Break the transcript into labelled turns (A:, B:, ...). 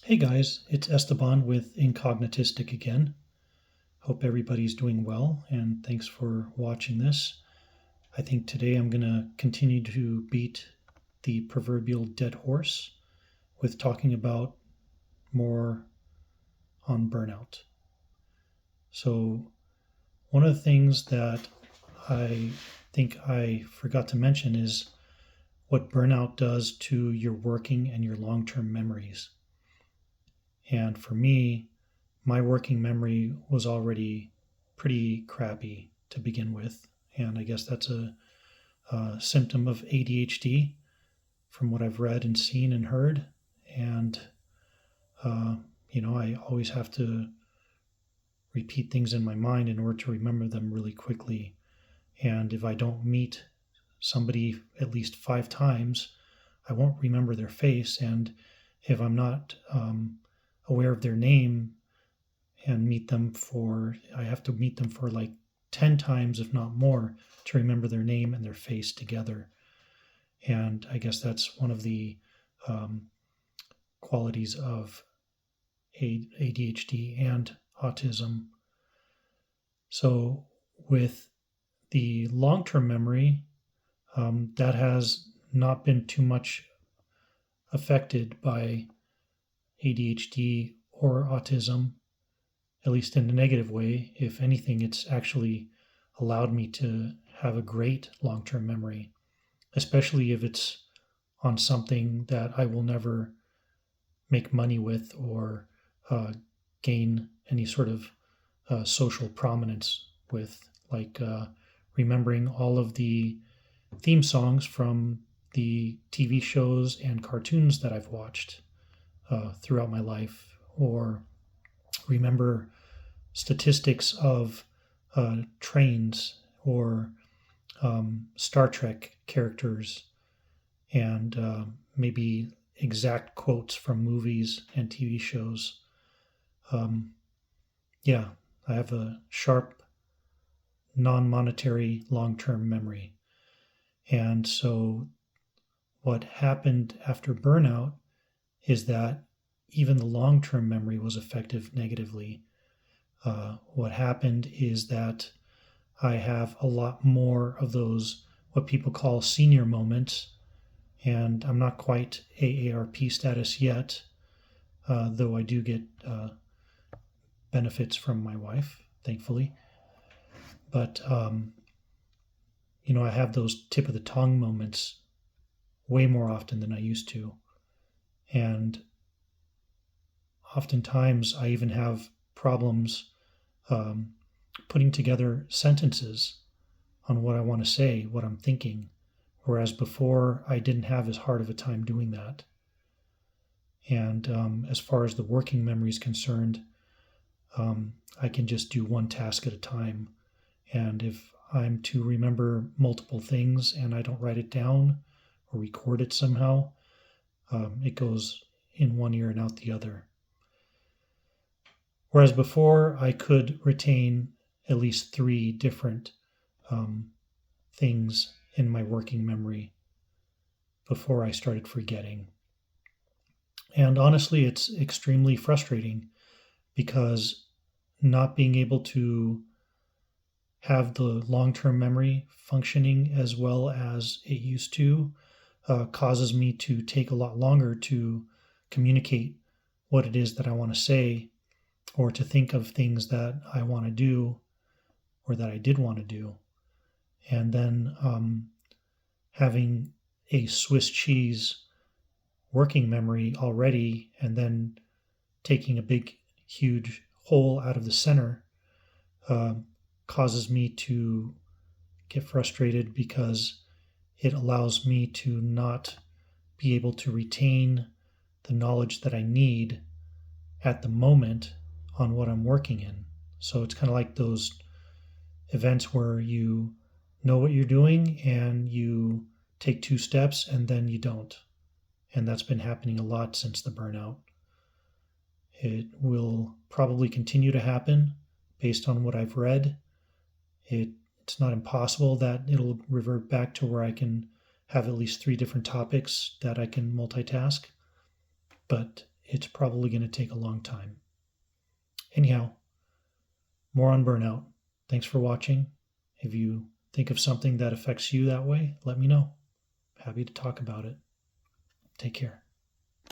A: Hey guys, it's Esteban with Incognitistic again. Hope everybody's doing well and thanks for watching this. I think today I'm going to continue to beat the proverbial dead horse with talking about more on burnout. So, one of the things that I think I forgot to mention is what burnout does to your working and your long term memories. And for me, my working memory was already pretty crappy to begin with. And I guess that's a symptom of ADHD from what I've read and seen and heard. And, uh, I always have to repeat things in my mind in order to remember them really quickly. And if I don't meet somebody at least 5 times, I won't remember their face. And if I'm not aware of their name, and I have to meet them for like 10 times, if not more, to remember their name and their face together. And I guess that's one of the um, qualities of ADHD and autism. So, with the long term memory, that has not been too much affected by ADHD or autism, at least in a negative way. If anything, it's actually allowed me to have a great long term memory, especially if it's on something that I will never make money with or gain any sort of social prominence with, like remembering all of the theme songs from the TV shows and cartoons that I've watched throughout my life, or remember statistics of trains or Star Trek characters, and maybe exact quotes from movies and TV shows. Um, yeah, I have a sharp, non monetary, long term memory. And so, what happened after burnout is that even the long term memory was affected negatively. What happened is that I have a lot more of those, what people call senior moments, and I'm not quite AARP status yet, though I do get benefits from my wife, thankfully. But, I have those tip of the tongue moments way more often than I used to. And oftentimes I even have problems putting together sentences on what I want to say, what I'm thinking, whereas before I didn't have as hard of a time doing that. And as far as the working memory is concerned, I can just do one task at a time. And if I'm to remember multiple things and I don't write it down or record it somehow, it goes in one ear and out the other. Whereas before, I could retain at least 3 different things in my working memory before I started forgetting. And honestly, it's extremely frustrating because not being able to have the long term memory functioning as well as it used to causes me to take a lot longer to communicate what it is that I want to say, or to think of things that I want to do or that I did want to do. And then having a Swiss cheese working memory already, and then taking a big, huge hole out of the center causes me to get frustrated because it allows me to not be able to retain the knowledge that I need at the moment on what I'm working in. So it's kind of like those events where you know what you're doing and you take 2 steps and then you don't. And that's been happening a lot since the burnout. It will probably continue to happen based on what I've read. It's not impossible that it'll revert back to where I can have at least 3 different topics that I can multitask, but it's probably going to take a long time. Anyhow, more on burnout. Thanks for watching. If you think of something that affects you that way, let me know. Happy to talk about it. Take care.